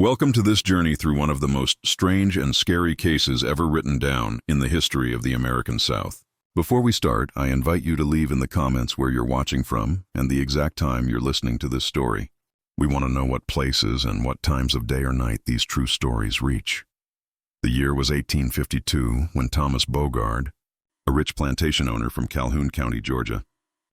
Welcome to this journey through one of the most strange and scary cases ever written down in the history of the American South. Before we start, I invite you to leave in the comments where you're watching from and the exact time you're listening to this story. We want to know what places and what times of day or night these true stories reach. The year was 1852 when Thomas Bogard, a rich plantation owner from Calhoun County, Georgia,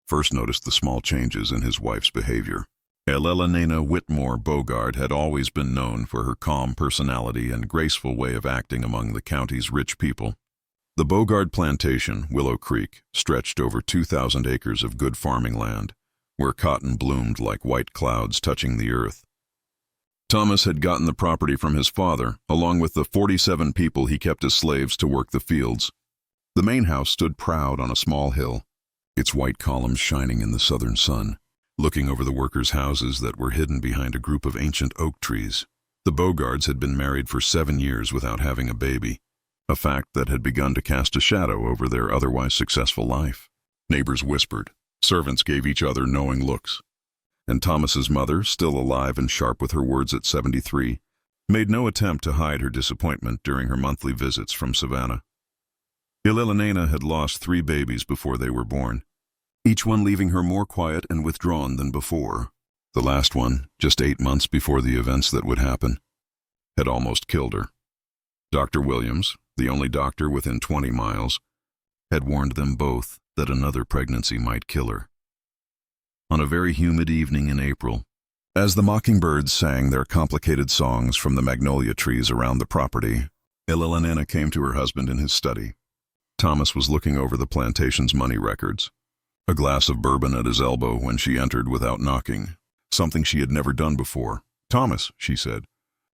first noticed the small changes in his wife's behavior. Elena Whitmore Bogard had always been known for her calm personality and graceful way of acting among the county's rich people. The Bogard Plantation, Willow Creek, stretched over 2,000 acres of good farming land, where cotton bloomed like white clouds touching the earth. Thomas had gotten the property from his father, along with the 47 people he kept as slaves to work the fields. The main house stood proud on a small hill, its white columns shining in the southern sun, looking over the workers' houses that were hidden behind a group of ancient oak trees. The Bogards had been married for 7 years without having a baby, a fact that had begun to cast a shadow over their otherwise successful life. Neighbors whispered, servants gave each other knowing looks, and Thomas's mother, still alive and sharp with her words at 73, made no attempt to hide her disappointment during her monthly visits from Savannah. Elena had lost 3 babies before they were born, each one leaving her more quiet and withdrawn than before. The last one, just 8 months before the events that would happen, had almost killed her. Dr. Williams, the only doctor within 20 miles, had warned them both that another pregnancy might kill her. On a very humid evening in April, as the mockingbirds sang their complicated songs from the magnolia trees around the property, Elena came to her husband in his study. Thomas was looking over the plantation's money records, a glass of bourbon at his elbow when she entered without knocking, something she had never done before. "Thomas," she said,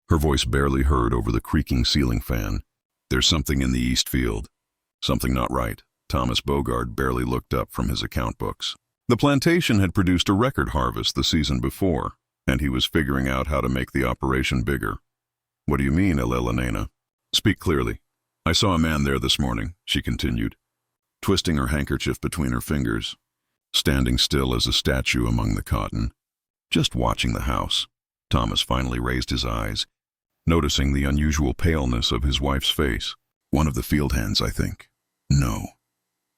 her voice barely heard over the creaking ceiling fan, "there's something in the east field. Something not right." Thomas Bogard barely looked up from his account books. The plantation had produced a record harvest the season before, and he was figuring out how to make the operation bigger. "What do you mean, Elena? Speak clearly." "I saw a man there this morning," she continued, twisting her handkerchief between her fingers, standing still as a statue among the cotton, just watching the house. Thomas finally raised his eyes, noticing the unusual paleness of his wife's face. "One of the field hands, I think." "No."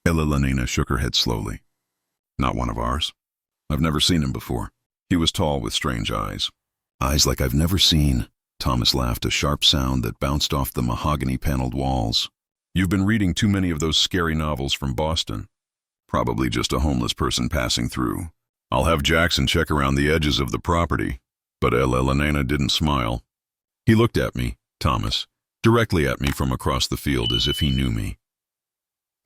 Elena shook her head slowly. "Not one of ours? I've never seen him before." He was tall with strange eyes. "Eyes like I've never seen." Thomas laughed, a sharp sound that bounced off the mahogany-paneled walls. "You've been reading too many of those scary novels from Boston. Probably just a homeless person passing through. I'll have Jackson check around the edges of the property." But Elena didn't smile. He looked at me, Thomas, directly at me from across the field as if he knew me.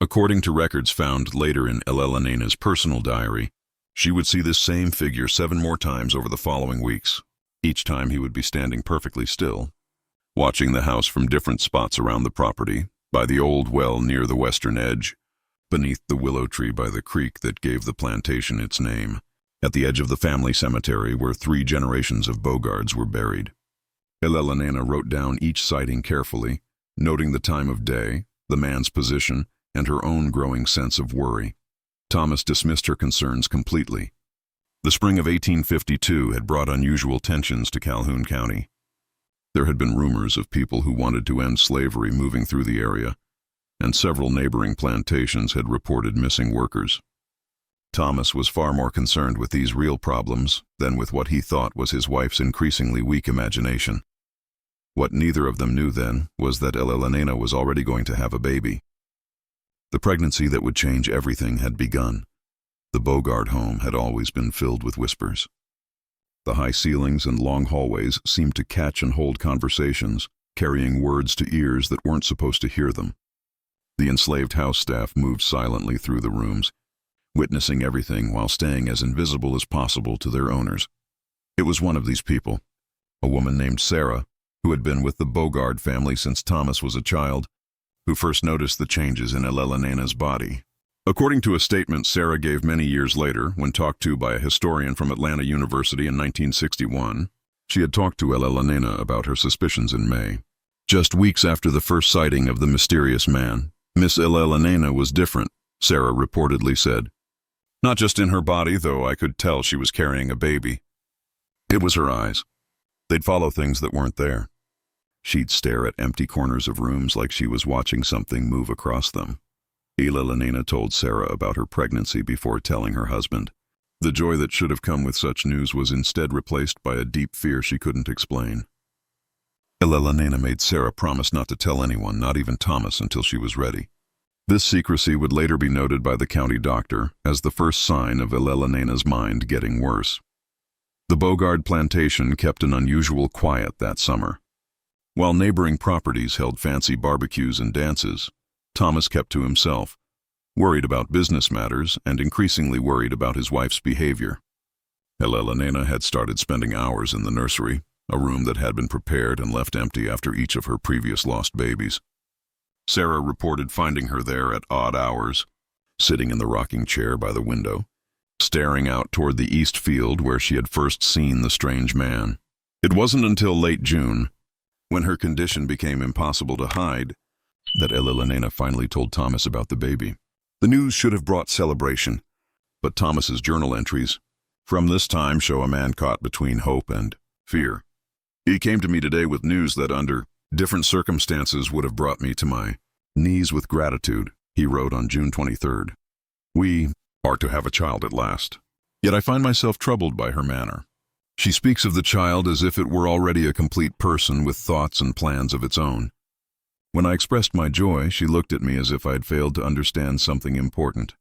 According to records found later in Elena's personal diary, she would see this same figure 7 more times over the following weeks. Each time he would be standing perfectly still, watching the house from different spots around the property, by the old well near the western edge, beneath the willow tree by the creek that gave the plantation its name, at the edge of the family cemetery where 3 generations of Bogards were buried. Elena wrote down each sighting carefully, noting the time of day, the man's position, and her own growing sense of worry. Thomas dismissed her concerns completely. The spring of 1852 had brought unusual tensions to Calhoun County. There had been rumors of people who wanted to end slavery moving through the area, and several neighboring plantations had reported missing workers. Thomas was far more concerned with these real problems than with what he thought was his wife's increasingly weak imagination. What neither of them knew then was that Elena was already going to have a baby. The pregnancy that would change everything had begun. The Bogard home had always been filled with whispers. The high ceilings and long hallways seemed to catch and hold conversations, carrying words to ears that weren't supposed to hear them. The enslaved house staff moved silently through the rooms, witnessing everything while staying as invisible as possible to their owners. It was one of these people, a woman named Sarah, who had been with the Bogard family since Thomas was a child, who first noticed the changes in Elena's body. According to a statement Sarah gave many years later, when talked to by a historian from Atlanta University in 1961, she had talked to Elena about her suspicions in May. Just weeks after the first sighting of the mysterious man, Miss Elena was different, Sarah reportedly said. Not just in her body, though I could tell she was carrying a baby. It was her eyes. They'd follow things that weren't there. She'd stare at empty corners of rooms like she was watching something move across them. Elena told Sarah about her pregnancy before telling her husband. The joy that should have come with such news was instead replaced by a deep fear she couldn't explain. Elena made Sarah promise not to tell anyone, not even Thomas, until she was ready. This secrecy would later be noted by the county doctor as the first sign of Elena's mind getting worse. The Bogard Plantation kept an unusual quiet that summer. While neighboring properties held fancy barbecues and dances, Thomas kept to himself, worried about business matters and increasingly worried about his wife's behavior. Elena had started spending hours in the nursery, a room that had been prepared and left empty after each of her previous lost babies. Sarah reported finding her there at odd hours, sitting in the rocking chair by the window, staring out toward the east field where she had first seen the strange man. It wasn't until late June, when her condition became impossible to hide, that Elena finally told Thomas about the baby. The news should have brought celebration, but Thomas's journal entries from this time show a man caught between hope and fear. He came to me today with news that under different circumstances would have brought me to my knees with gratitude, he wrote on June 23rd. We are to have a child at last. Yet I find myself troubled by her manner. She speaks of the child as if it were already a complete person with thoughts and plans of its own. When I expressed my joy, she looked at me as if I had failed to understand something important.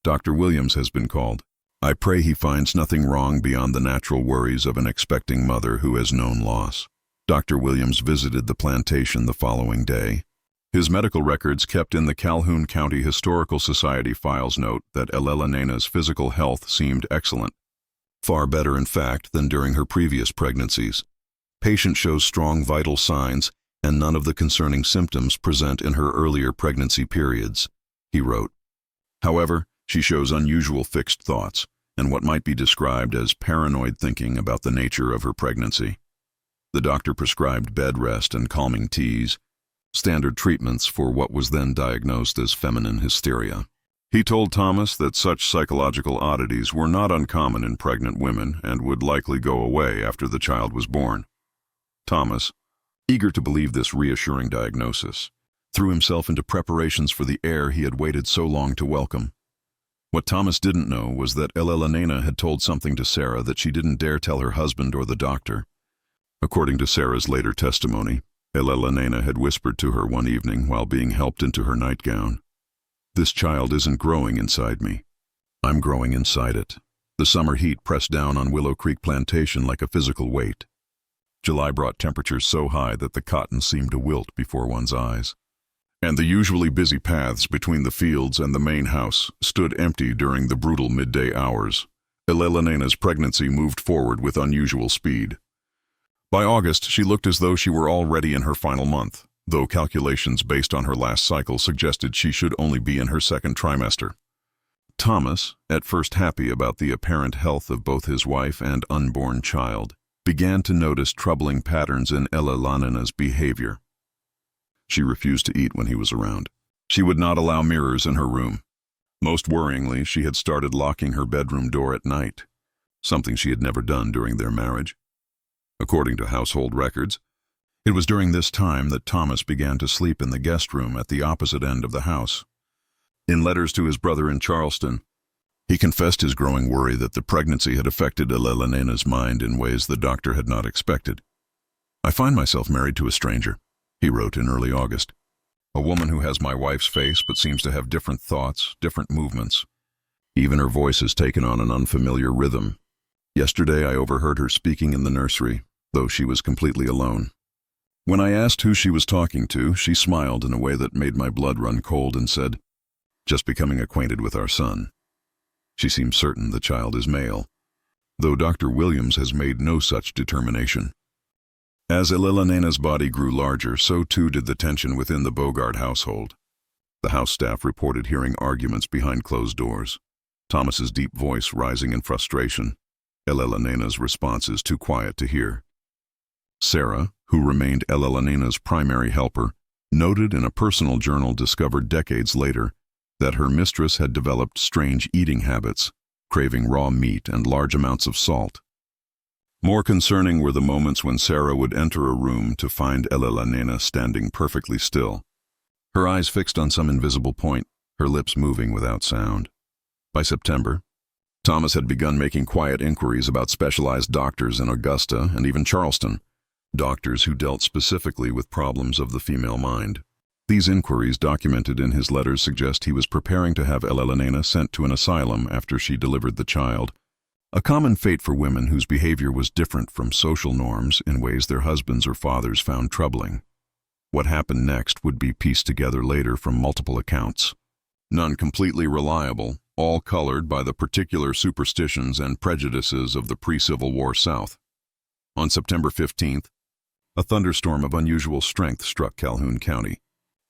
Dr. Williams has been called. I pray he finds nothing wrong beyond the natural worries of an expecting mother who has known loss. Dr. Williams visited the plantation the following day. His medical records kept in the Calhoun County Historical Society files note that Elena's physical health seemed excellent, far better in fact than during her previous pregnancies. Patient shows strong vital signs and none of the concerning symptoms present in her earlier pregnancy periods, he wrote. However, she shows unusual fixed thoughts and what might be described as paranoid thinking about the nature of her pregnancy. The doctor prescribed bed rest and calming teas, standard treatments for what was then diagnosed as feminine hysteria. He told Thomas that such psychological oddities were not uncommon in pregnant women and would likely go away after the child was born. Thomas, eager to believe this reassuring diagnosis, threw himself into preparations for the heir he had waited so long to welcome. What Thomas didn't know was that Elena had told something to Sarah that she didn't dare tell her husband or the doctor. According to Sarah's later testimony, Elena had whispered to her one evening while being helped into her nightgown, "This child isn't growing inside me. I'm growing inside it." The summer heat pressed down on Willow Creek Plantation like a physical weight. July brought temperatures so high that the cotton seemed to wilt before one's eyes. And the usually busy paths between the fields and the main house stood empty during the brutal midday hours. Elena's pregnancy moved forward with unusual speed. By August, she looked as though she were already in her final month, though calculations based on her last cycle suggested she should only be in her second trimester. Thomas, at first happy about the apparent health of both his wife and unborn child, began to notice troubling patterns in Elena's behavior. She refused to eat when he was around. She would not allow mirrors in her room. Most worryingly, she had started locking her bedroom door at night, something she had never done during their marriage. According to household records, it was during this time that Thomas began to sleep in the guest room at the opposite end of the house. In letters to his brother in Charleston, he confessed his growing worry that the pregnancy had affected Elena's mind in ways the doctor had not expected. "I find myself married to a stranger," he wrote in early August. "A woman who has my wife's face but seems to have different thoughts, different movements. Even her voice has taken on an unfamiliar rhythm. Yesterday I overheard her speaking in the nursery, though she was completely alone. When I asked who she was talking to, she smiled in a way that made my blood run cold and said, 'Just becoming acquainted with our son.' She seems certain the child is male, though Dr. Williams has made no such determination." As Elena's body grew larger, so too did the tension within the Bogard household. The house staff reported hearing arguments behind closed doors, Thomas's deep voice rising in frustration, Elena's responses too quiet to hear. Sarah, who remained Elena's primary helper, noted in a personal journal discovered decades later that her mistress had developed strange eating habits, craving raw meat and large amounts of salt. More concerning were the moments when Sarah would enter a room to find la nena standing perfectly still, her eyes fixed on some invisible point, her lips moving without sound. By September, Thomas had begun making quiet inquiries about specialized doctors in Augusta and even Charleston, doctors who dealt specifically with problems of the female mind. These inquiries, documented in his letters, suggest he was preparing to have la nena sent to an asylum after she delivered the child, a common fate for women whose behavior was different from social norms in ways their husbands or fathers found troubling. What happened next would be pieced together later from multiple accounts, none completely reliable, all colored by the particular superstitions and prejudices of the pre-Civil War South. On September 15th, a thunderstorm of unusual strength struck Calhoun County.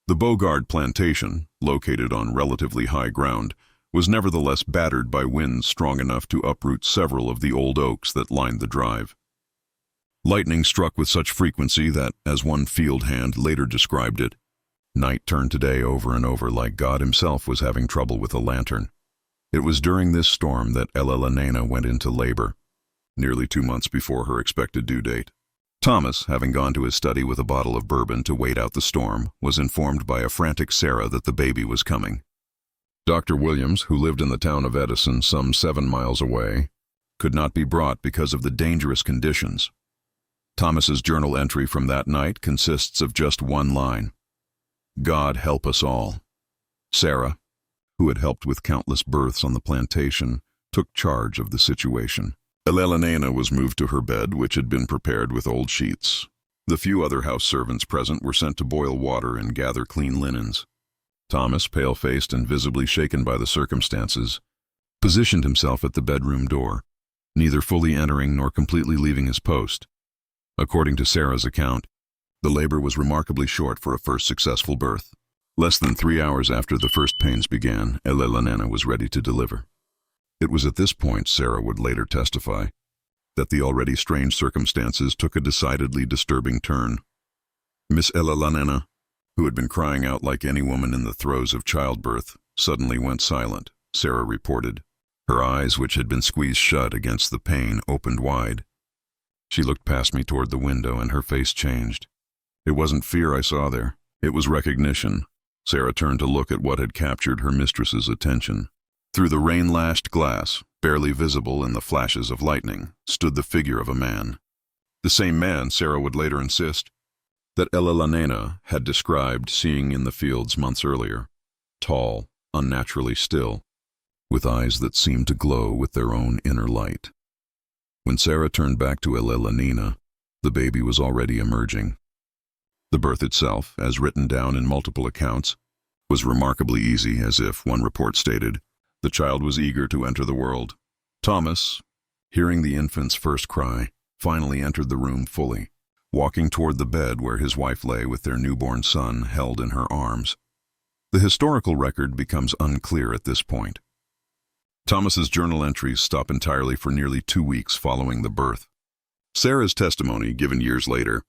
The Bogard Plantation, located on relatively high ground, was nevertheless battered by winds strong enough to uproot several of the old oaks that lined the drive. Lightning struck with such frequency that, as one field hand later described it, night turned to day over and over like God himself was having trouble with a lantern. It was during this storm that la nena went into labor, nearly 2 months before her expected due date. Thomas, having gone to his study with a bottle of bourbon to wait out the storm, was informed by a frantic Sarah that the baby was coming. Dr. Williams, who lived in the town of Edison some 7 miles away, could not be brought because of the dangerous conditions. Thomas's journal entry from that night consists of just one line: "God help us all." Sarah, who had helped with countless births on the plantation, took charge of the situation. La nena was moved to her bed, which had been prepared with old sheets. The few other house servants present were sent to boil water and gather clean linens. Thomas, pale-faced and visibly shaken by the circumstances, positioned himself at the bedroom door, neither fully entering nor completely leaving his post. According to Sarah's account, the labor was remarkably short for a first successful birth. Less than 3 hours after the first pains began, la nena was ready to deliver. It was at this point, Sarah would later testify, that the already strange circumstances took a decidedly disturbing turn. Miss la nena, who had been crying out like any woman in the throes of childbirth, suddenly went silent, Sarah reported. Her eyes, which had been squeezed shut against the pain, opened wide. She looked past me toward the window, and her face changed. It wasn't fear I saw there. It was recognition. Sarah turned to look at what had captured her mistress's attention. Through the rain-lashed glass, barely visible in the flashes of lightning, stood the figure of a man. The same man, Sarah would later insist, that la nena had described seeing in the fields months earlier, tall, unnaturally still, with eyes that seemed to glow with their own inner light. When Sarah turned back to la nena, the baby was already emerging. The birth itself, as written down in multiple accounts, was remarkably easy, as if, one report stated, the child was eager to enter the world. Thomas, hearing the infant's first cry, finally entered the room fully, walking toward the bed where his wife lay with their newborn son held in her arms. The historical record becomes unclear at this point. Thomas's journal entries stop entirely for nearly 2 weeks following the birth. Sarah's testimony, given years later,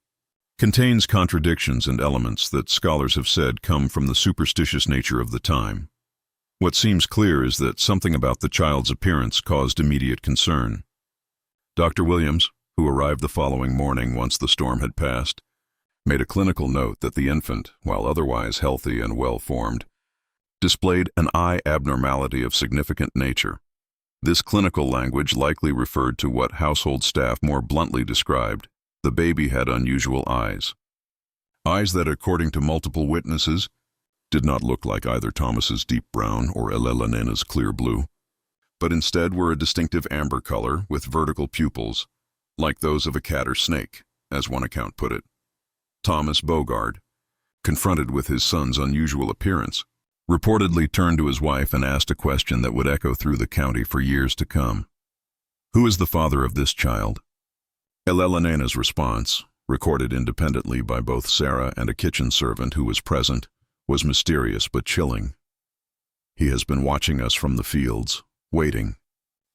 contains contradictions and elements that scholars have said come from the superstitious nature of the time. What seems clear is that something about the child's appearance caused immediate concern. Dr. Williams, who arrived the following morning once the storm had passed, made a clinical note that the infant, while otherwise healthy and well-formed, displayed an eye abnormality of significant nature. This clinical language likely referred to what household staff more bluntly described: the baby had unusual eyes. Eyes that, according to multiple witnesses, did not look like either Thomas's deep brown or la nena's clear blue, but instead were a distinctive amber color with vertical pupils, like those of a cat or snake, as one account put it. Thomas Bogard, confronted with his son's unusual appearance, reportedly turned to his wife and asked a question that would echo through the county for years to come. "Who is the father of this child?" La nena's response, recorded independently by both Sarah and a kitchen servant who was present, was mysterious but chilling. "He has been watching us from the fields, waiting.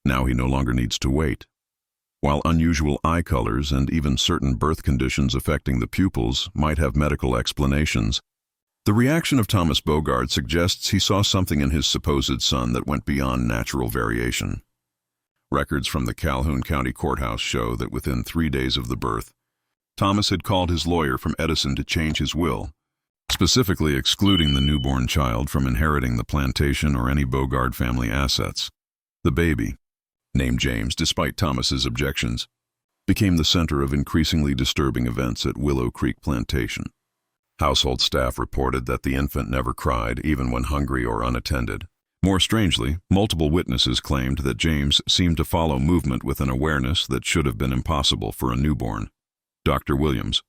Now he no longer needs to wait." While unusual eye colors and even certain birth conditions affecting the pupils might have medical explanations, the reaction of Thomas Bogard suggests he saw something in his supposed son that went beyond natural variation. Records from the Calhoun County Courthouse show that within 3 days of the birth, Thomas had called his lawyer from Edison to change his will, specifically excluding the newborn child from inheriting the plantation or any Bogard family assets. The baby, named James despite Thomas's objections, became the center of increasingly disturbing events at Willow Creek Plantation. Household staff reported that the infant never cried, even when hungry or unattended. More strangely, multiple witnesses claimed that James seemed to follow movement with an awareness that should have been impossible for a newborn. Dr. Williams,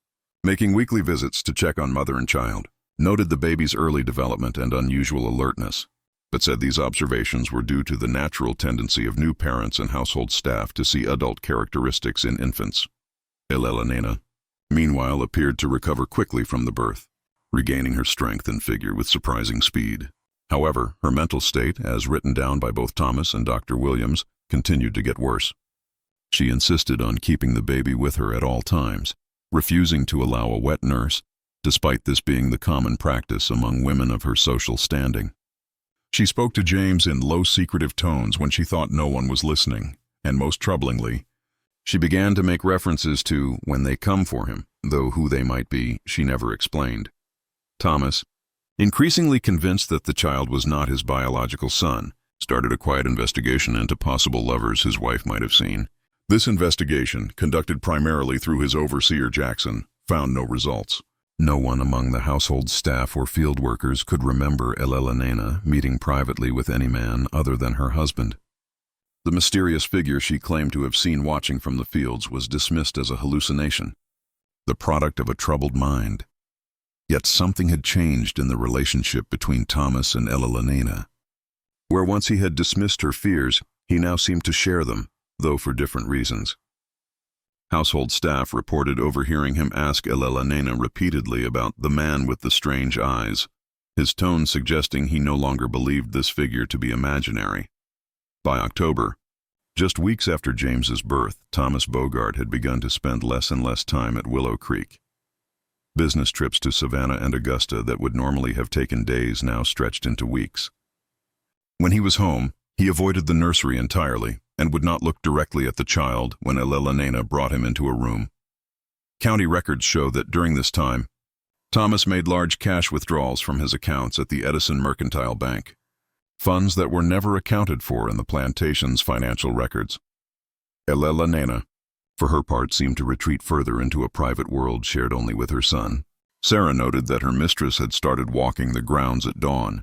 making weekly visits to check on mother and child, noted the baby's early development and unusual alertness, but said these observations were due to the natural tendency of new parents and household staff to see adult characteristics in infants. Elena, meanwhile, appeared to recover quickly from the birth, regaining her strength and figure with surprising speed. However, her mental state, as written down by both Thomas and Dr. Williams, continued to get worse. She insisted on keeping the baby with her at all times, refusing to allow a wet nurse, despite this being the common practice among women of her social standing. She spoke to James in low, secretive tones when she thought no one was listening, and most troublingly, she began to make references to when they come for him, though who they might be, she never explained. Thomas, increasingly convinced that the child was not his biological son, started a quiet investigation into possible lovers his wife might have seen. This investigation, conducted primarily through his overseer Jackson, found no results. No one among the household staff or field workers could remember Elena meeting privately with any man other than her husband. The mysterious figure she claimed to have seen watching from the fields was dismissed as a hallucination, the product of a troubled mind. Yet something had changed in the relationship between Thomas and Elena. Where once he had dismissed her fears, he now seemed to share them, though for different reasons. Household staff reported overhearing him ask Elena repeatedly about the man with the strange eyes, his tone suggesting he no longer believed this figure to be imaginary. By October, just weeks after James's birth, Thomas Bogard had begun to spend less and less time at Willow Creek. Business trips to Savannah and Augusta that would normally have taken days now stretched into weeks. When he was home, he avoided the nursery entirely and would not look directly at the child when Elena brought him into a room. County records show that during this time, Thomas made large cash withdrawals from his accounts at the Edison Mercantile Bank, funds that were never accounted for in the plantation's financial records. Elena, for her part, seemed to retreat further into a private world shared only with her son. Sarah noted that her mistress had started walking the grounds at dawn,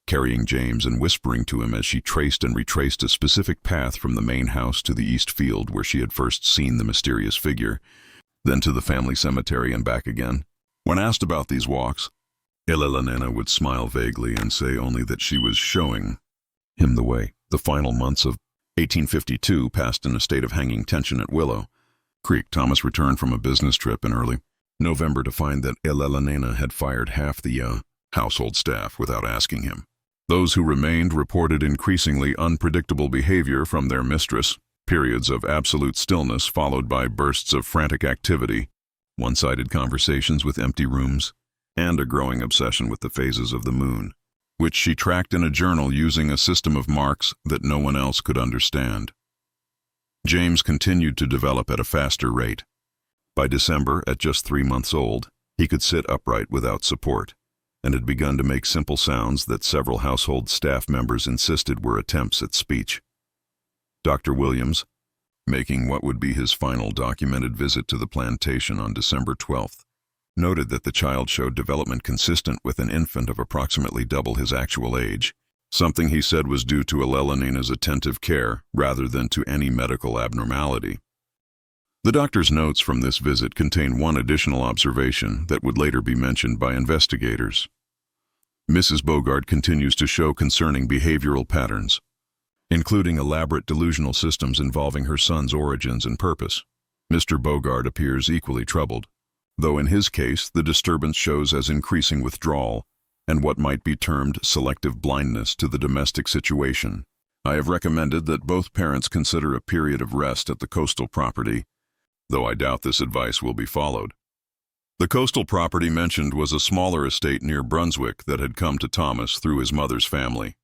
carrying James and whispering to him as she traced and retraced a specific path from the main house to the east field where she had first seen the mysterious figure, then to the family cemetery and back again. When asked about these walks, Elena would smile vaguely and say only that she was showing him the way. The final months of 1852 passed in a state of hanging tension at Willow Creek. Thomas returned from a business trip in early November to find that Elena had fired half the household staff without asking him. Those who remained reported increasingly unpredictable behavior from their mistress, periods of absolute stillness followed by bursts of frantic activity, one-sided conversations with empty rooms, and a growing obsession with the phases of the moon, which she tracked in a journal using a system of marks that no one else could understand. James continued to develop at a faster rate. By December, at just 3 months old, he could sit upright without support, and had begun to make simple sounds that several household staff members insisted were attempts at speech. Dr. Williams, making what would be his final documented visit to the plantation on December 12th, noted that the child showed development consistent with an infant of approximately double his actual age, something he said was due to Elena's attentive care rather than to any medical abnormality. The doctor's notes from this visit contain one additional observation that would later be mentioned by investigators. Mrs. Bogard continues to show concerning behavioral patterns, including elaborate delusional systems involving her son's origins and purpose. Mr. Bogard appears equally troubled, though in his case the disturbance shows as increasing withdrawal and what might be termed selective blindness to the domestic situation. I have recommended that both parents consider a period of rest at the coastal property, though I doubt this advice will be followed. The coastal property mentioned was a smaller estate near Brunswick that had come to Thomas through his mother's family.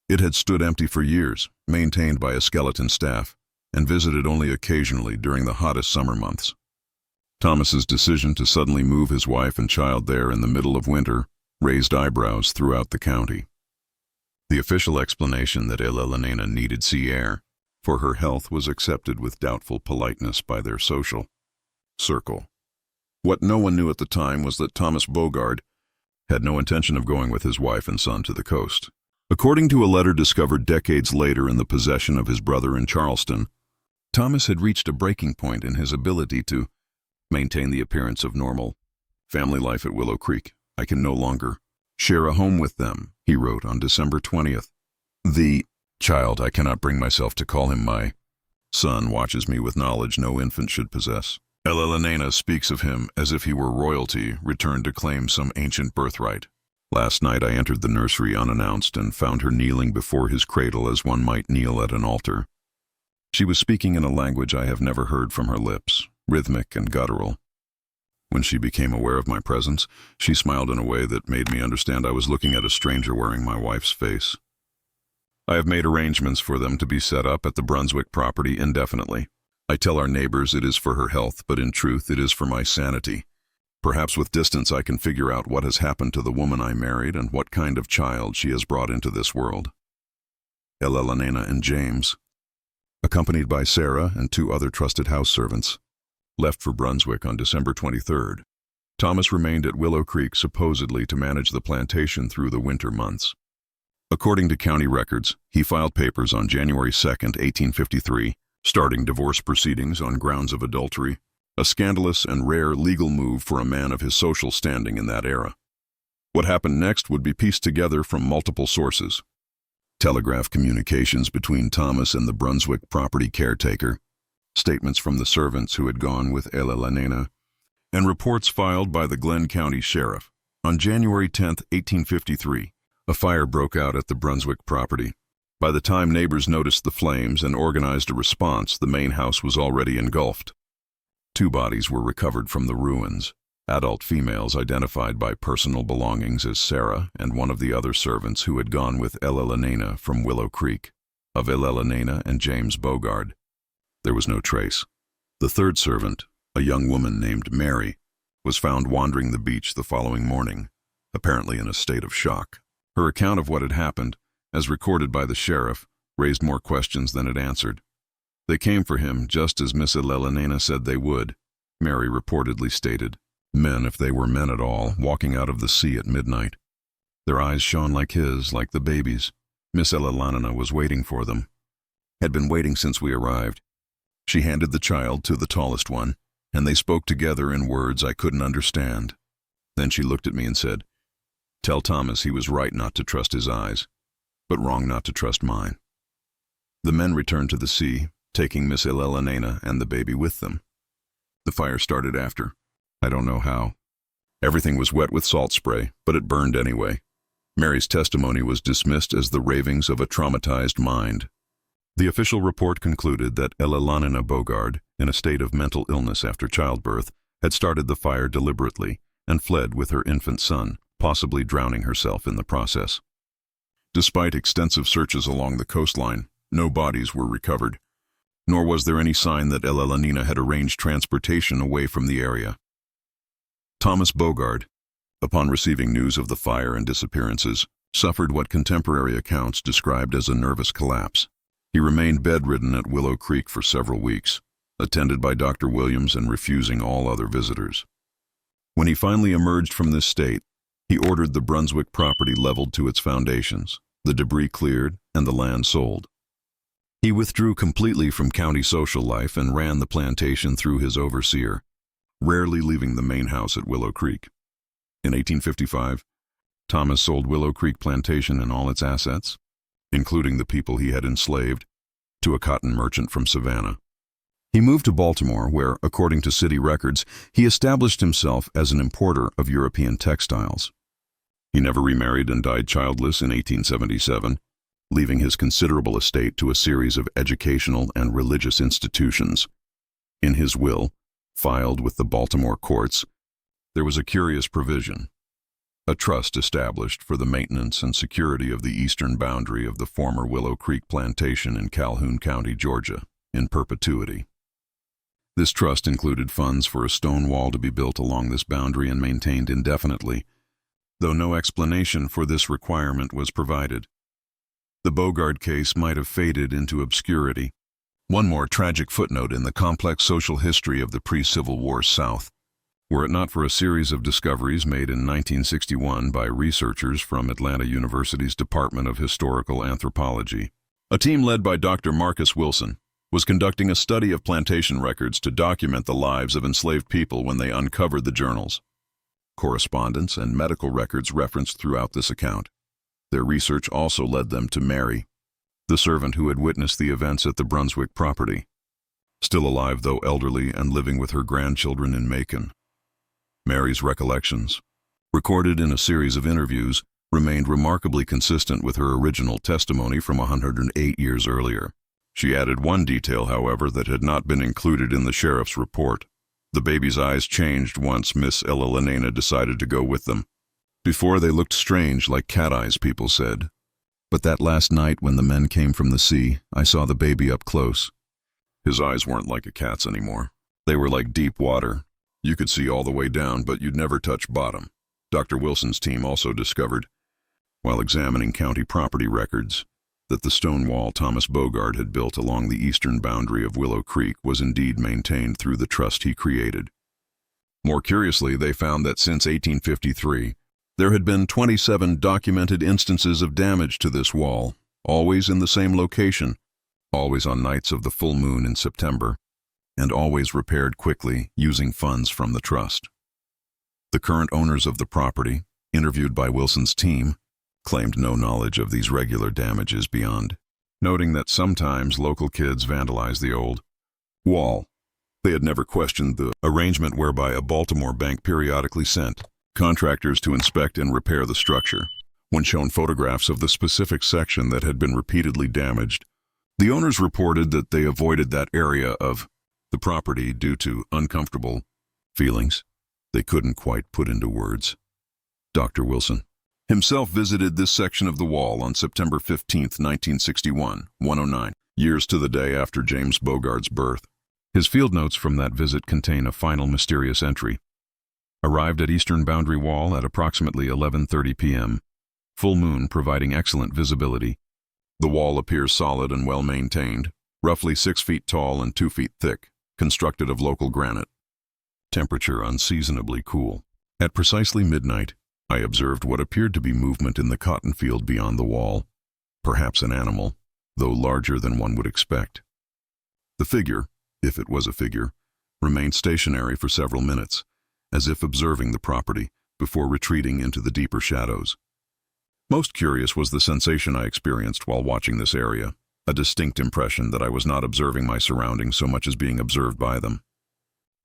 It had stood empty for years, maintained by a skeleton staff. and visited only occasionally during the hottest summer months. Thomas's decision to suddenly move his wife and child there in the middle of winter raised eyebrows throughout the county. The official explanation that Elena needed sea air for her health was accepted with doubtful politeness by their social circle. What no one knew at the time was that Thomas Bogard had no intention of going with his wife and son to the coast. According to a letter discovered decades later in the possession of his brother in Charleston, Thomas had reached a breaking point in his ability to maintain the appearance of normal family life at Willow Creek. "I can no longer share a home with them," he wrote on December 20th. "The child, I cannot bring myself to call him my son, watches me with knowledge no infant should possess. Elena speaks of him as if he were royalty, returned to claim some ancient birthright. Last night I entered the nursery unannounced and found her kneeling before his cradle as one might kneel at an altar. She was speaking in a language I have never heard from her lips, rhythmic and guttural. When she became aware of my presence, she smiled in a way that made me understand I was looking at a stranger wearing my wife's face. I have made arrangements for them to be set up at the Brunswick property indefinitely. I tell our neighbors it is for her health, but in truth it is for my sanity. Perhaps with distance I can figure out what has happened to the woman I married and what kind of child she has brought into this world." Elena and James, accompanied by Sarah and 2 other trusted house servants, left for Brunswick on December 23rd. Thomas remained at Willow Creek supposedly to manage the plantation through the winter months. According to county records, he filed papers on January 2nd, 1853, starting divorce proceedings on grounds of adultery, a scandalous and rare legal move for a man of his social standing in that era. What happened next would be pieced together from multiple sources: telegraph communications between Thomas and the Brunswick property caretaker, statements from the servants who had gone with Elena, and reports filed by the Glenn County Sheriff. On January 10, 1853, a fire broke out at the Brunswick property. By the time neighbors noticed the flames and organized a response, the main house was already engulfed. 2 bodies were recovered from the ruins, adult females identified by personal belongings as Sarah and one of the other servants who had gone with Elena from Willow Creek. Of Elena and James Bogard, there was no trace. The 3rd servant, a young woman named Mary, was found wandering the beach the following morning, apparently in a state of shock. Her account of what had happened, as recorded by the sheriff, raised more questions than it answered. "They came for him just as Miss Elena said they would," Mary reportedly stated. "Men, if they were men at all, walking out of the sea at midnight. Their eyes shone like his, like the baby's. Miss Elena was waiting for them. Had been waiting since we arrived. She handed the child to the tallest one, and they spoke together in words I couldn't understand. Then she looked at me and said, 'Tell Thomas he was right not to trust his eyes, but wrong not to trust mine.' The men returned to the sea, taking Miss Elena and the baby with them. The fire started after. I don't know how. Everything was wet with salt spray, but it burned anyway. Mary's testimony was dismissed as the ravings of a traumatized mind. The official report concluded that Elena Bogard, in a state of mental illness after childbirth, had started the fire deliberately and fled with her infant son, possibly drowning herself in the process. Despite extensive searches along the coastline, no bodies were recovered, nor was there any sign that Elena had arranged transportation away from the area. Thomas Bogard, upon receiving news of the fire and disappearances, suffered what contemporary accounts described as a nervous collapse. He remained bedridden at Willow Creek for several weeks, attended by Dr. Williams and refusing all other visitors. When he finally emerged from this state, he ordered the Brunswick property leveled to its foundations, the debris cleared, and the land sold. He withdrew completely from county social life and ran the plantation through his overseer, rarely leaving the main house at Willow Creek. In 1855, Thomas sold Willow Creek Plantation and all its assets, including the people he had enslaved, to a cotton merchant from Savannah. He moved to Baltimore, where, according to city records, he established himself as an importer of European textiles. He never remarried and died childless in 1877, leaving his considerable estate to a series of educational and religious institutions. In his will, filed with the Baltimore courts, there was a curious provision: a trust established for the maintenance and security of the eastern boundary of the former Willow Creek Plantation in Calhoun County, Georgia. in perpetuity. This trust included funds for a stone wall to be built along this boundary and maintained indefinitely, though no explanation for this requirement was provided. The Bogard case might have faded into obscurity. One more tragic footnote in the complex social history of the pre-Civil War South. Were it not for a series of discoveries made in 1961 by researchers from Atlanta University's Department of Historical Anthropology, a team led by Dr. Marcus Wilson was conducting a study of plantation records to document the lives of enslaved people when they uncovered the journals, correspondence, and medical records referenced throughout this account. Their research also led them to Mary, the servant who had witnessed the events at the Brunswick property, still alive though elderly and living with her grandchildren in Macon. Mary's recollections, recorded in a series of interviews, remained remarkably consistent with her original testimony from 108 years earlier. She added one detail, however, that had not been included in the sheriff's report. The baby's eyes changed once Miss Elena decided to go with them. Before they looked strange, like cat eyes, people said. But that last night when the men came from the sea, I saw the baby up close. His eyes weren't like a cat's anymore. They were like deep water. You could see all the way down, but you'd never touch bottom. Dr. Wilson's team also discovered, while examining county property records, that the stone wall Thomas Bogard had built along the eastern boundary of Willow Creek was indeed maintained through the trust he created. More curiously, they found that since 1853, there had been 27 documented instances of damage to this wall, always in the same location, always on nights of the full moon in September, and always repaired quickly using funds from the trust. The current owners of the property, interviewed by Wilson's team, claimed no knowledge of these regular damages beyond, noting that sometimes local kids vandalized the old wall. They had never questioned the arrangement whereby a Baltimore bank periodically sent contractors to inspect and repair the structure. When shown photographs of the specific section that had been repeatedly damaged, the owners reported that they avoided that area of the property due to uncomfortable feelings they couldn't quite put into words. Dr. Wilson himself visited this section of the wall on September 15, 1961, 109, years to the day after James Bogard's birth. His field notes from that visit contain a final mysterious entry. Arrived at eastern boundary wall at approximately 11:30 p.m., full moon providing excellent visibility. The wall appears solid and well maintained, roughly 6 feet tall and 2 feet thick, constructed of local granite. Temperature unseasonably cool. At precisely midnight, I observed what appeared to be movement in the cotton field beyond the wall, perhaps an animal, though larger than one would expect. The figure, if it was a figure, remained stationary for several minutes, as if observing the property, before retreating into the deeper shadows. Most curious was the sensation I experienced while watching this area, a distinct impression that I was not observing my surroundings so much as being observed by them.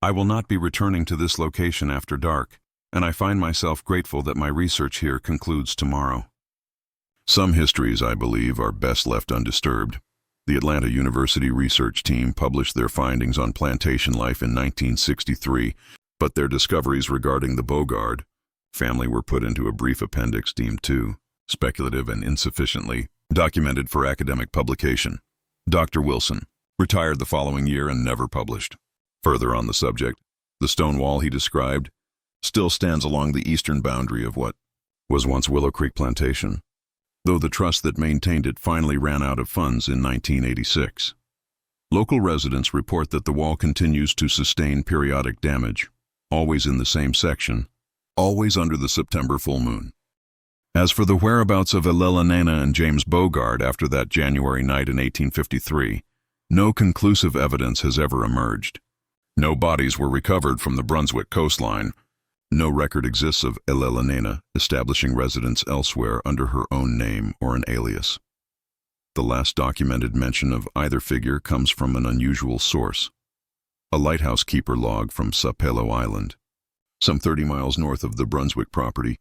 I will not be returning to this location after dark, and I find myself grateful that my research here concludes tomorrow. Some histories, I believe, are best left undisturbed. The Atlanta University research team published their findings on plantation life in 1963, but their discoveries regarding the Bogard family were put into a brief appendix deemed too speculative and insufficiently documented for academic publication. Dr. Wilson retired the following year and never published. Further on the subject, the stone wall he described still stands along the eastern boundary of what was once Willow Creek Plantation, though the trust that maintained it finally ran out of funds in 1986. Local residents report that the wall continues to sustain periodic damage, always in the same section, always under the September full moon. As for the whereabouts of Elena and James Bogard after that January night in 1853, no conclusive evidence has ever emerged. No bodies were recovered from the Brunswick coastline. No record exists of Elena establishing residence elsewhere under her own name or an alias. The last documented mention of either figure comes from an unusual source, a lighthouse keeper log from Sapelo Island, some 30 miles north of the Brunswick property,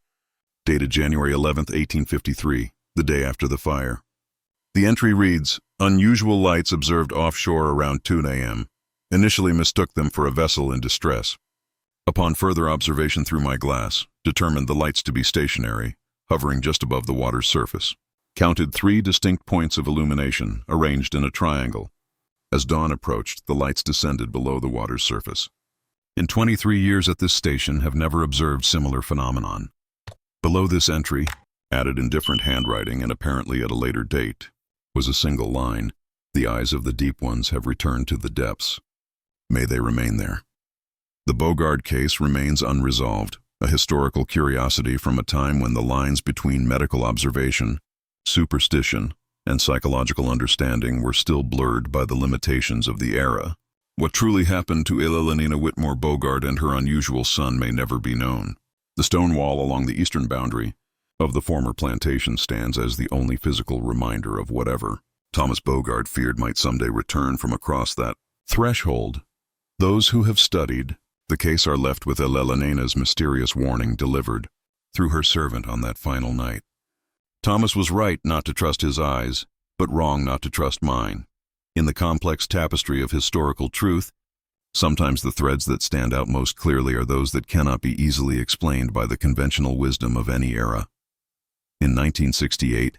dated January 11, 1853, the day after the fire. The entry reads, "Unusual lights observed offshore around 2 a.m. Initially mistook them for a vessel in distress. Upon further observation through my glass, determined the lights to be stationary, hovering just above the water's surface. Counted 3 distinct points of illumination, arranged in a triangle. As dawn approached, the lights descended below the water's surface. In 23 years at this station have never observed similar phenomenon. Below this entry, added in different handwriting and apparently at a later date, was a single line. The eyes of the deep ones have returned to the depths. May they remain there. The Bogard case remains unresolved, a historical curiosity from a time when the lines between medical observation, superstition, and psychological understanding were still blurred by the limitations of the era. What truly happened to Eleanor Whitmore Bogard and her unusual son may never be known. The stone wall along the eastern boundary of the former plantation stands as the only physical reminder of whatever Thomas Bogard feared might someday return from across that threshold. Those who have studied the case are left with Elena's mysterious warning delivered through her servant on that final night. Thomas was right not to trust his eyes, but wrong not to trust mine. In the complex tapestry of historical truth, sometimes the threads that stand out most clearly are those that cannot be easily explained by the conventional wisdom of any era. In 1968,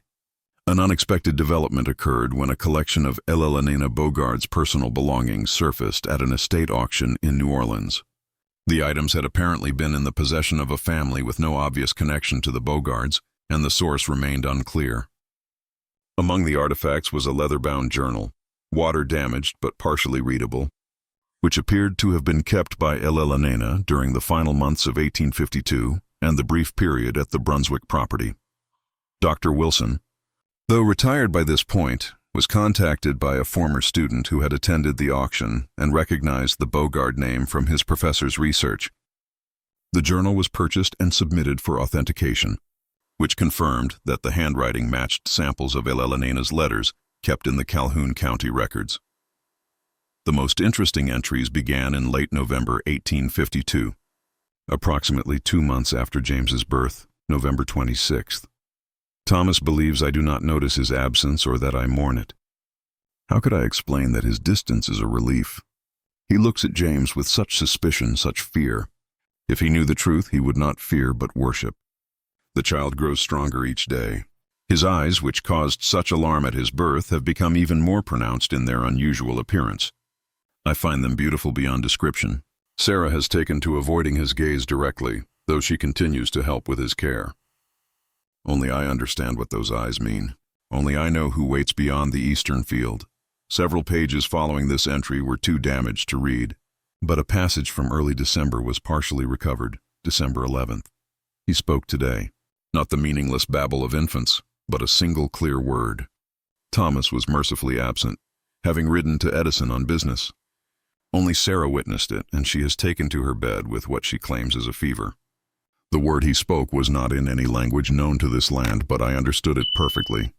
an unexpected development occurred when a collection of Eleanor Bogard's personal belongings surfaced at an estate auction in New Orleans. The items had apparently been in the possession of a family with no obvious connection to the Bogards, and the source remained unclear. Among the artifacts was a leather-bound journal, water-damaged but partially readable, which appeared to have been kept by Eleanor during the final months of 1852 and the brief period at the Brunswick property. Dr. Wilson, though retired by this point, was contacted by a former student who had attended the auction and recognized the Bogard name from his professor's research. The journal was purchased and submitted for authentication, which confirmed that the handwriting matched samples of Eleanor's letters kept in the Calhoun County records. The most interesting entries began in late November 1852, approximately 2 months after James's birth, November 26th. Thomas believes I do not notice his absence or that I mourn it. How could I explain that his distance is a relief? He looks at James with such suspicion, such fear. If he knew the truth, he would not fear but worship. The child grows stronger each day. His eyes, which caused such alarm at his birth, have become even more pronounced in their unusual appearance. I find them beautiful beyond description. Sarah has taken to avoiding his gaze directly, though she continues to help with his care. Only I understand what those eyes mean. Only I know who waits beyond the eastern field. Several pages following this entry were too damaged to read, but a passage from early December was partially recovered, December 11th. He spoke today, not the meaningless babble of infants, but a single clear word. Thomas was mercifully absent, having ridden to Edison on business. Only Sarah witnessed it, and she has taken to her bed with what she claims is a fever. The word he spoke was not in any language known to this land, but I understood it perfectly.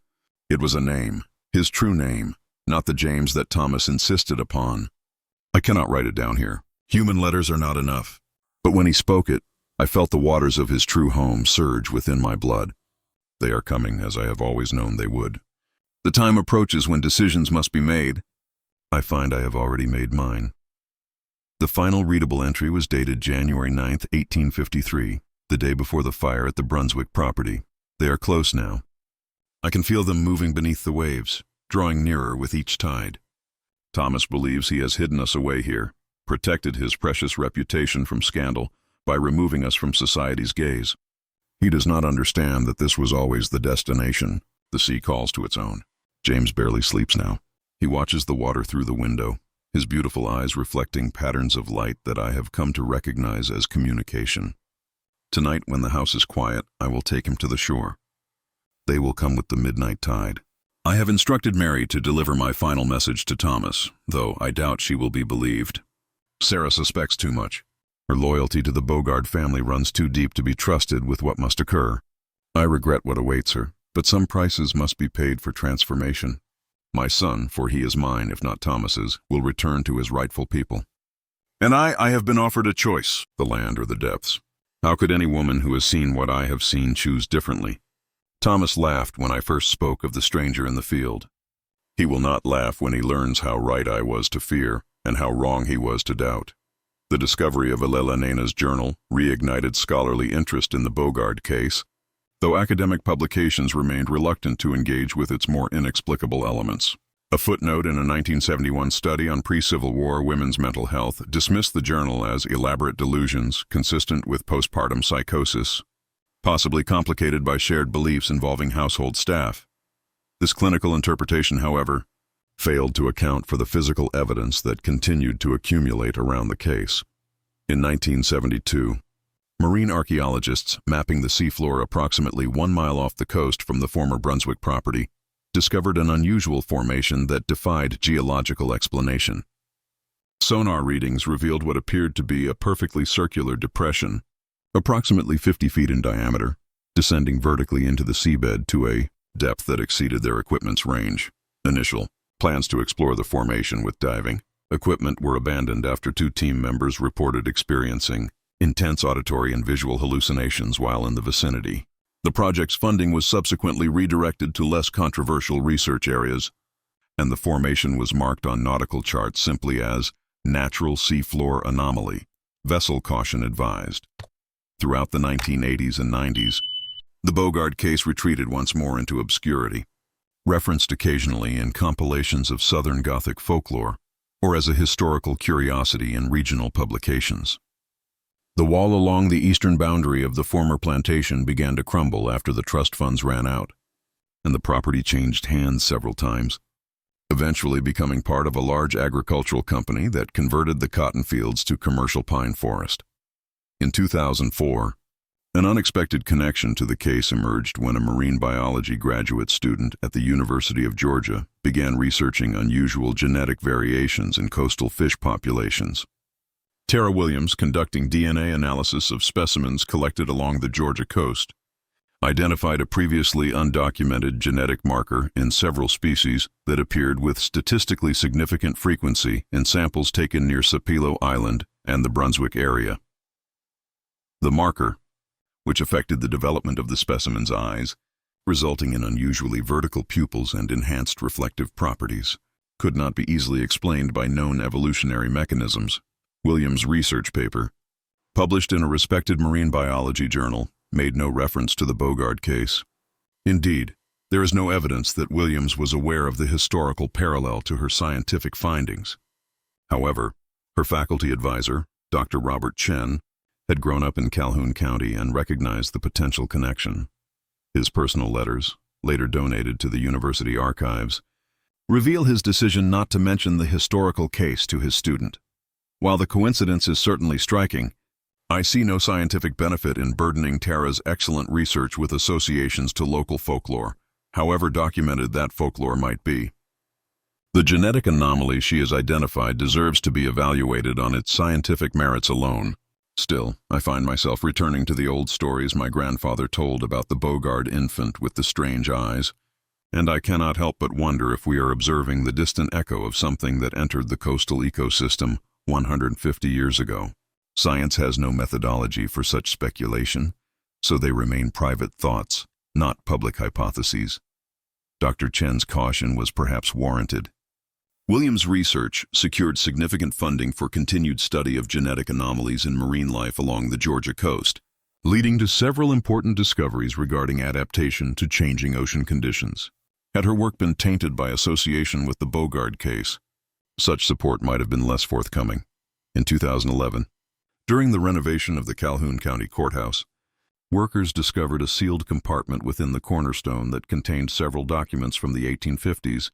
It was a name, his true name, not the James that Thomas insisted upon. I cannot write it down here. Human letters are not enough. But when he spoke it, I felt the waters of his true home surge within my blood. They are coming, as I have always known they would. The time approaches when decisions must be made. I find I have already made mine. The final readable entry was dated January 9th, 1853. The day before the fire at the Brunswick property. They are close now. I can feel them moving beneath the waves, drawing nearer with each tide. Thomas believes he has hidden us away here, protected his precious reputation from scandal by removing us from society's gaze. He does not understand that this was always the destination the sea calls to its own. James barely sleeps now. He watches the water through the window, his beautiful eyes reflecting patterns of light that I have come to recognize as communication. Tonight, when the house is quiet, I will take him to the shore. They will come with the midnight tide. I have instructed Mary to deliver my final message to Thomas, though I doubt she will be believed. Sarah suspects too much. Her loyalty to the Bogard family runs too deep to be trusted with what must occur. I regret what awaits her, but some prices must be paid for transformation. My son, for he is mine if not Thomas's, will return to his rightful people. And I have been offered a choice, the land or the depths. How could any woman who has seen what I have seen choose differently? Thomas laughed when I first spoke of the stranger in the field. He will not laugh when he learns how right I was to fear and how wrong he was to doubt. The discovery of Eleanor's journal reignited scholarly interest in the Bogard case, though academic publications remained reluctant to engage with its more inexplicable elements. A footnote in a 1971 study on pre-Civil War women's mental health dismissed the journal as elaborate delusions consistent with postpartum psychosis, possibly complicated by shared beliefs involving household staff. This clinical interpretation, however, failed to account for the physical evidence that continued to accumulate around the case. In 1972, marine archaeologists mapping the seafloor approximately 1 mile off the coast from the former Brunswick property discovered an unusual formation that defied geological explanation. Sonar readings revealed what appeared to be a perfectly circular depression, approximately 50 feet in diameter, descending vertically into the seabed to a depth that exceeded their equipment's range. Initial plans to explore the formation with diving equipment were abandoned after 2 team members reported experiencing intense auditory and visual hallucinations while in the vicinity. The project's funding was subsequently redirected to less controversial research areas, and the formation was marked on nautical charts simply as Natural Seafloor Anomaly. Vessel caution advised. Throughout the 1980s and 90s, the Bogard case retreated once more into obscurity, referenced occasionally in compilations of Southern Gothic folklore or as a historical curiosity in regional publications. The wall along the eastern boundary of the former plantation began to crumble after the trust funds ran out, and the property changed hands several times, eventually becoming part of a large agricultural company that converted the cotton fields to commercial pine forest. In 2004, an unexpected connection to the case emerged when a marine biology graduate student at the University of Georgia began researching unusual genetic variations in coastal fish populations. Tara Williams, conducting DNA analysis of specimens collected along the Georgia coast, identified a previously undocumented genetic marker in several species that appeared with statistically significant frequency in samples taken near Sapelo Island and the Brunswick area. The marker, which affected the development of the specimen's eyes, resulting in unusually vertical pupils and enhanced reflective properties, could not be easily explained by known evolutionary mechanisms. Williams' research paper, published in a respected marine biology journal, made no reference to the Bogard case. Indeed, there is no evidence that Williams was aware of the historical parallel to her scientific findings. However, her faculty advisor, Dr. Robert Chen, had grown up in Calhoun County and recognized the potential connection. His personal letters, later donated to the university archives, reveal his decision not to mention the historical case to his student. While the coincidence is certainly striking, I see no scientific benefit in burdening Tara's excellent research with associations to local folklore, however documented that folklore might be. The genetic anomaly she has identified deserves to be evaluated on its scientific merits alone. Still, I find myself returning to the old stories my grandfather told about the Bogard infant with the strange eyes, and I cannot help but wonder if we are observing the distant echo of something that entered the coastal ecosystem 150 years ago. Science has no methodology for such speculation, so they remain private thoughts, not public hypotheses. Dr. Chen's caution was perhaps warranted. Williams' research secured significant funding for continued study of genetic anomalies in marine life along the Georgia coast, leading to several important discoveries regarding adaptation to changing ocean conditions. Had her work been tainted by association with the Bogard case, such support might have been less forthcoming. In 2011, during the renovation of the Calhoun County Courthouse, workers discovered a sealed compartment within the cornerstone that contained several documents from the 1850s,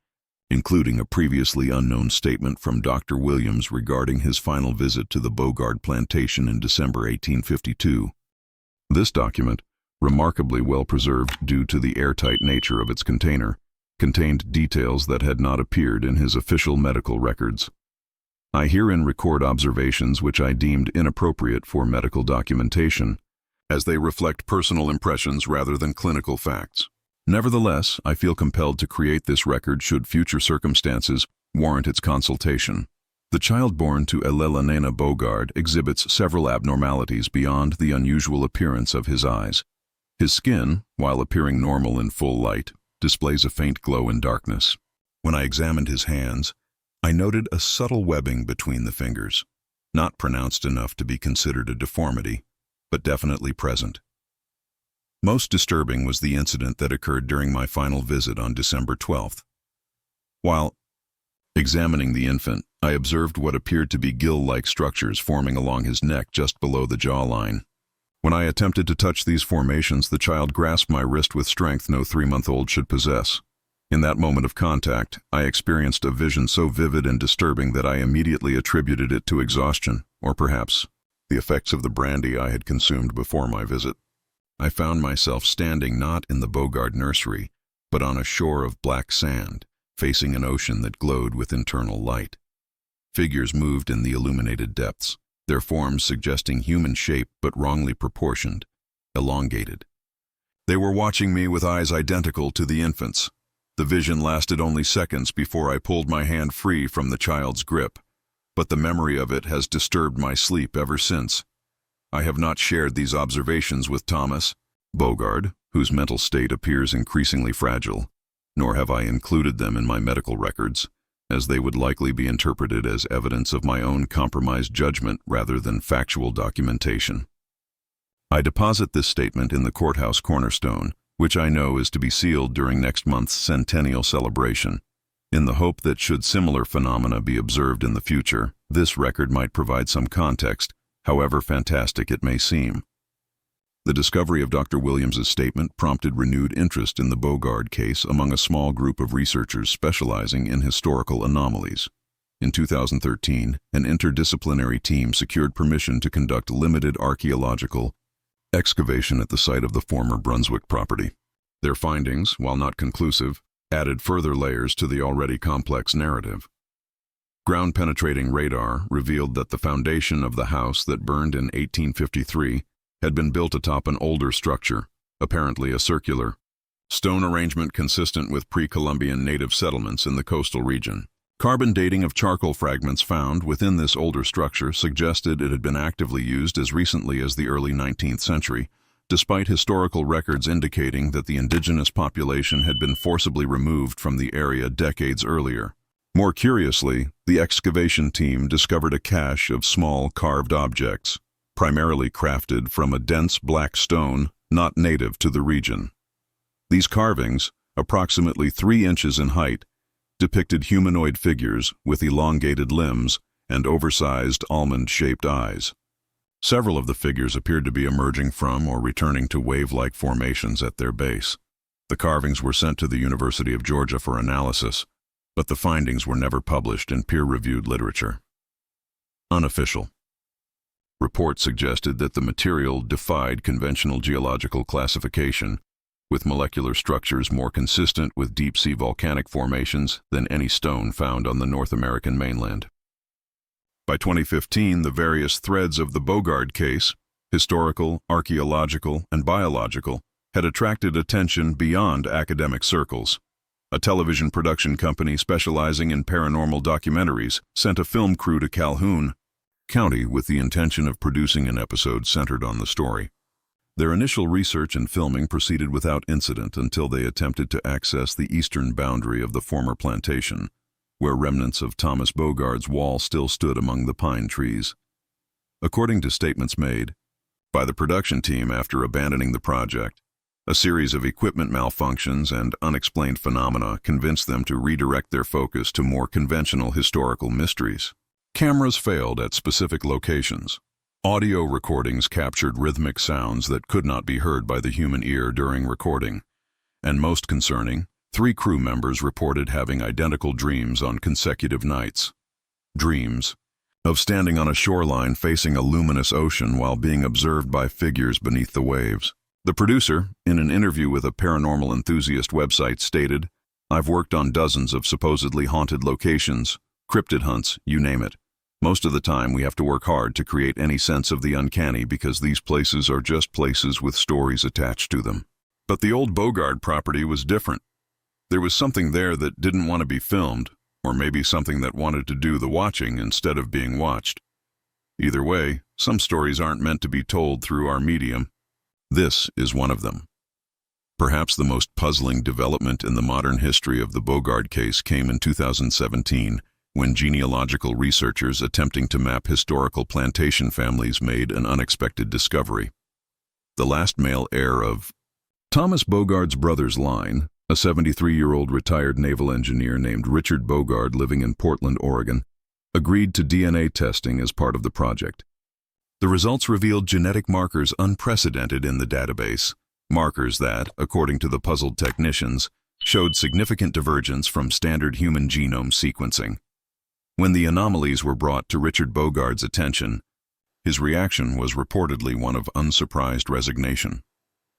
including a previously unknown statement from Dr. Williams regarding his final visit to the Bogard Plantation in December 1852. This document, remarkably well preserved due to the airtight nature of its container, contained details that had not appeared in his official medical records. I herein record observations which I deemed inappropriate for medical documentation, as they reflect personal impressions rather than clinical facts. Nevertheless, I feel compelled to create this record should future circumstances warrant its consultation. The child born to Elena Bogard exhibits several abnormalities beyond the unusual appearance of his eyes. His skin, while appearing normal in full light, displays a faint glow in darkness. When I examined his hands, I noted a subtle webbing between the fingers, not pronounced enough to be considered a deformity, but definitely present. Most disturbing was the incident that occurred during my final visit on December 12th. While Examining the infant, I observed what appeared to be gill-like structures forming along his neck just below the jawline. When I attempted to touch these formations, the child grasped my wrist with strength no 3-month-old should possess. In that moment of contact, I experienced a vision so vivid and disturbing that I immediately attributed it to exhaustion, or perhaps the effects of the brandy I had consumed before my visit. I found myself standing not in the Bogard nursery, but on a shore of black sand, facing an ocean that glowed with internal light. Figures moved in the illuminated depths, their forms suggesting human shape but wrongly proportioned, elongated. They were watching me with eyes identical to the infant's. The vision lasted only seconds before I pulled my hand free from the child's grip, but the memory of it has disturbed my sleep ever since. I have not shared these observations with Thomas Bogard, whose mental state appears increasingly fragile, nor have I included them in my medical records, as they would likely be interpreted as evidence of my own compromised judgment rather than factual documentation. I deposit this statement in the courthouse cornerstone, which I know is to be sealed during next month's centennial celebration, in the hope that should similar phenomena be observed in the future, this record might provide some context, however fantastic it may seem. The discovery of Dr. Williams's statement prompted renewed interest in the Bogard case among a small group of researchers specializing in historical anomalies. In 2013, an interdisciplinary team secured permission to conduct limited archaeological excavation at the site of the former Brunswick property. Their findings, while not conclusive, added further layers to the already complex narrative. Ground-penetrating radar revealed that the foundation of the house that burned in 1853 had been built atop an older structure, apparently a circular stone arrangement consistent with pre-Columbian native settlements in the coastal region. Carbon dating of charcoal fragments found within this older structure suggested it had been actively used as recently as the early 19th century, despite historical records indicating that the indigenous population had been forcibly removed from the area decades earlier. More curiously, the excavation team discovered a cache of small carved objects, primarily crafted from a dense black stone not native to the region. These carvings, approximately 3 inches in height, depicted humanoid figures with elongated limbs and oversized almond-shaped eyes. Several of the figures appeared to be emerging from or returning to wave-like formations at their base. The carvings were sent to the University of Georgia for analysis, but the findings were never published in peer-reviewed literature. Unofficial. Reports suggested that the material defied conventional geological classification, with molecular structures more consistent with deep-sea volcanic formations than any stone found on the North American mainland. By 2015, the various threads of the Bogard case, historical, archaeological, and biological, had attracted attention beyond academic circles. A television production company specializing in paranormal documentaries sent a film crew to Calhoun County with the intention of producing an episode centered on the story. Their initial research and filming proceeded without incident until they attempted to access the eastern boundary of the former plantation, where remnants of Thomas Bogard's wall still stood among the pine trees. According to statements made by the production team after abandoning the project, a series of equipment malfunctions and unexplained phenomena convinced them to redirect their focus to more conventional historical mysteries. Cameras failed at specific locations. Audio recordings captured rhythmic sounds that could not be heard by the human ear during recording. And most concerning, 3 crew members reported having identical dreams on consecutive nights. Dreams of standing on a shoreline facing a luminous ocean while being observed by figures beneath the waves. The producer, in an interview with a paranormal enthusiast website, stated, "I've worked on dozens of supposedly haunted locations, cryptid hunts, you name it. Most of the time we have to work hard to create any sense of the uncanny because these places are just places with stories attached to them." But the old Bogard property was different. There was something there that didn't want to be filmed, or maybe something that wanted to do the watching instead of being watched. Either way, some stories aren't meant to be told through our medium. This is one of them. Perhaps the most puzzling development in the modern history of the Bogard case came in 2017, when genealogical researchers attempting to map historical plantation families made an unexpected discovery. The last male heir of Thomas Bogard's brother's line, a 73-year-old retired naval engineer named Richard Bogard living in Portland, Oregon, agreed to DNA testing as part of the project. The results revealed genetic markers unprecedented in the database, markers that, according to the puzzled technicians, showed significant divergence from standard human genome sequencing. When the anomalies were brought to Richard Bogard's attention, his reaction was reportedly one of unsurprised resignation.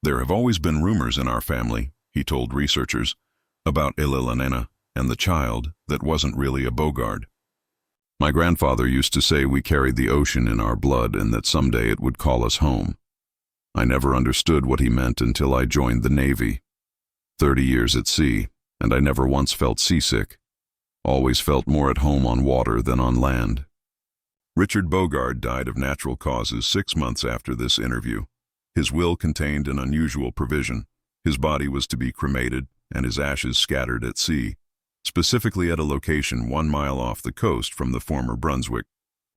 "There have always been rumors in our family," he told researchers, "about Elena and the child that wasn't really a Bogard. My grandfather used to say we carried the ocean in our blood and that someday it would call us home. I never understood what he meant until I joined the Navy. 30 years at sea, and I never once felt seasick. Always felt more at home on water than on land." Richard Bogard died of natural causes 6 months after this interview. His will contained an unusual provision. His body was to be cremated and his ashes scattered at sea, specifically at a location 1 mile off the coast from the former Brunswick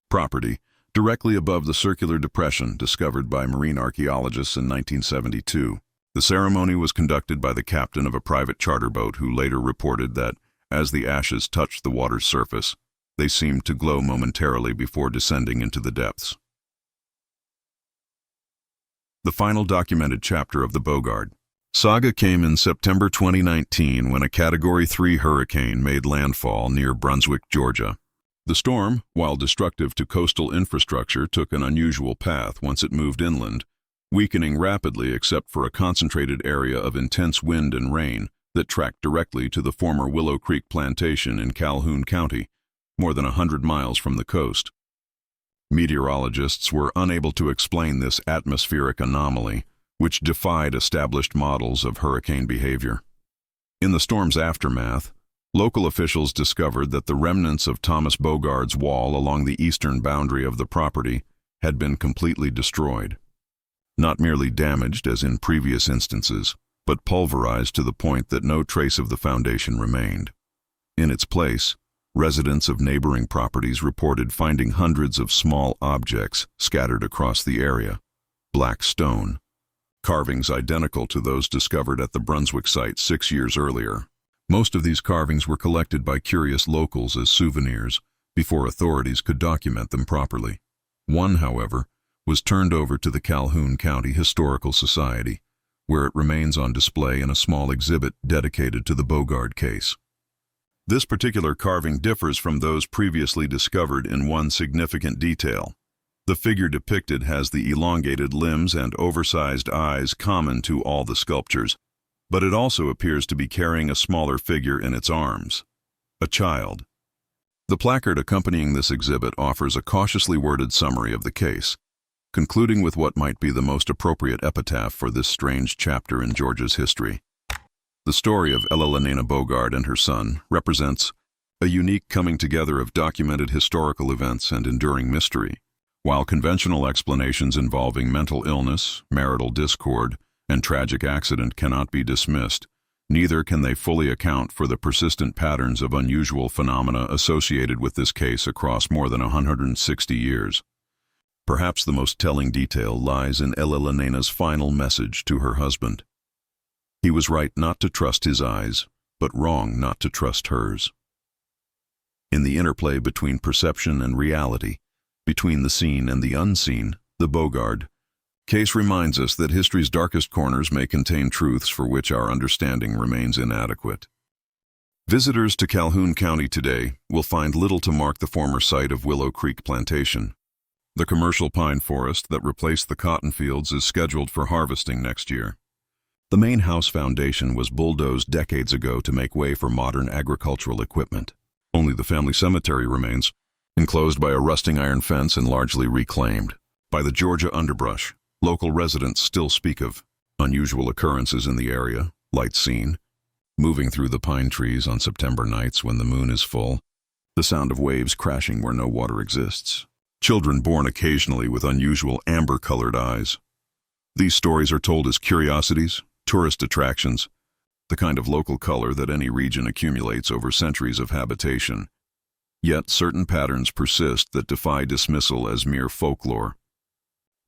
property, directly above the circular depression discovered by marine archaeologists in 1972. The ceremony was conducted by the captain of a private charter boat who later reported that, as the ashes touched the water's surface, they seemed to glow momentarily before descending into the depths. The final documented chapter of the Bogard saga came in September 2019 when a Category 3 hurricane made landfall near Brunswick, Georgia. The storm, while destructive to coastal infrastructure, took an unusual path once it moved inland, weakening rapidly except for a concentrated area of intense wind and rain that tracked directly to the former Willow Creek Plantation in Calhoun County, more than 100 miles from the coast. Meteorologists were unable to explain this atmospheric anomaly, which defied established models of hurricane behavior. In the storm's aftermath, local officials discovered that the remnants of Thomas Bogard's wall along the eastern boundary of the property had been completely destroyed. Not merely damaged, as in previous instances, but pulverized to the point that no trace of the foundation remained. In its place, residents of neighboring properties reported finding hundreds of small objects scattered across the area. Black stone, carvings identical to those discovered at the Brunswick site 6 years earlier. Most of these carvings were collected by curious locals as souvenirs before authorities could document them properly. One, however, was turned over to the Calhoun County Historical Society, where it remains on display in a small exhibit dedicated to the Bogard case. This particular carving differs from those previously discovered in one significant detail. The figure depicted has the elongated limbs and oversized eyes common to all the sculptures, but it also appears to be carrying a smaller figure in its arms, a child. The placard accompanying this exhibit offers a cautiously worded summary of the case, concluding with what might be the most appropriate epitaph for this strange chapter in Georgia's history. The story of Elena Bogard and her son represents a unique coming together of documented historical events and enduring mystery. While conventional explanations involving mental illness, marital discord, and tragic accident cannot be dismissed, neither can they fully account for the persistent patterns of unusual phenomena associated with this case across more than 160 years. Perhaps the most telling detail lies in Elena's final message to her husband. He was right not to trust his eyes, but wrong not to trust hers. In the interplay between perception and reality, between the seen and the unseen, the Bogard case reminds us that history's darkest corners may contain truths for which our understanding remains inadequate. Visitors to Calhoun County today will find little to mark the former site of Willow Creek Plantation. The commercial pine forest that replaced the cotton fields is scheduled for harvesting next year. The main house foundation was bulldozed decades ago to make way for modern agricultural equipment. Only the family cemetery remains, enclosed by a rusting iron fence and largely reclaimed by the Georgia underbrush. Local residents still speak of unusual occurrences in the area, lights seen, moving through the pine trees on September nights when the moon is full, the sound of waves crashing where no water exists, children born occasionally with unusual amber-colored eyes. These stories are told as curiosities, tourist attractions, the kind of local color that any region accumulates over centuries of habitation. Yet certain patterns persist that defy dismissal as mere folklore.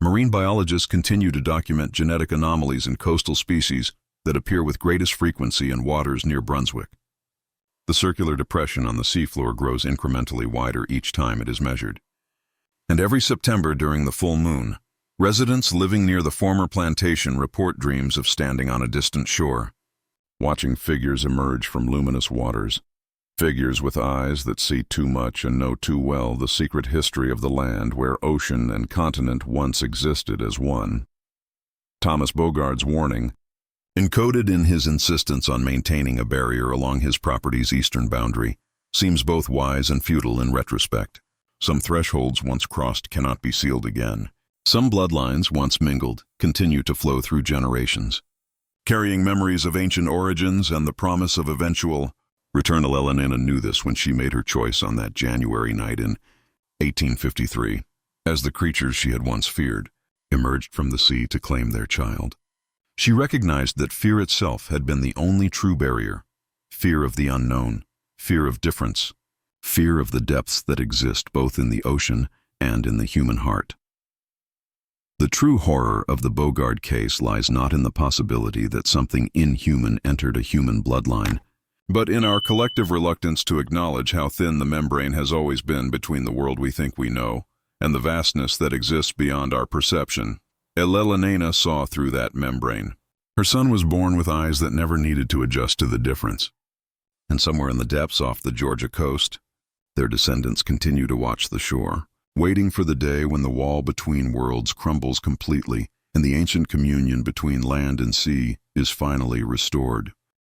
Marine biologists continue to document genetic anomalies in coastal species that appear with greatest frequency in waters near Brunswick. The circular depression on the seafloor grows incrementally wider each time it is measured. And every September during the full moon, residents living near the former plantation report dreams of standing on a distant shore, watching figures emerge from luminous waters, figures with eyes that see too much and know too well the secret history of the land where ocean and continent once existed as one. Thomas Bogaard's warning, encoded in his insistence on maintaining a barrier along his property's eastern boundary, seems both wise and futile in retrospect. Some thresholds once crossed cannot be sealed again. Some bloodlines once mingled continue to flow through generations, carrying memories of ancient origins and the promise of eventual return. Elena knew this when she made her choice on that January night in 1853, as the creatures she had once feared emerged from the sea to claim their child. She recognized that fear itself had been the only true barrier, fear of the unknown, fear of difference, fear of the depths that exist both in the ocean and in the human heart. The true horror of the Bogaard case lies not in the possibility that something inhuman entered a human bloodline, but in our collective reluctance to acknowledge how thin the membrane has always been between the world we think we know and the vastness that exists beyond our perception. Elena saw through that membrane. Her son was born with eyes that never needed to adjust to the difference. And somewhere in the depths off the Georgia coast, their descendants continue to watch the shore, waiting for the day when the wall between worlds crumbles completely and the ancient communion between land and sea is finally restored.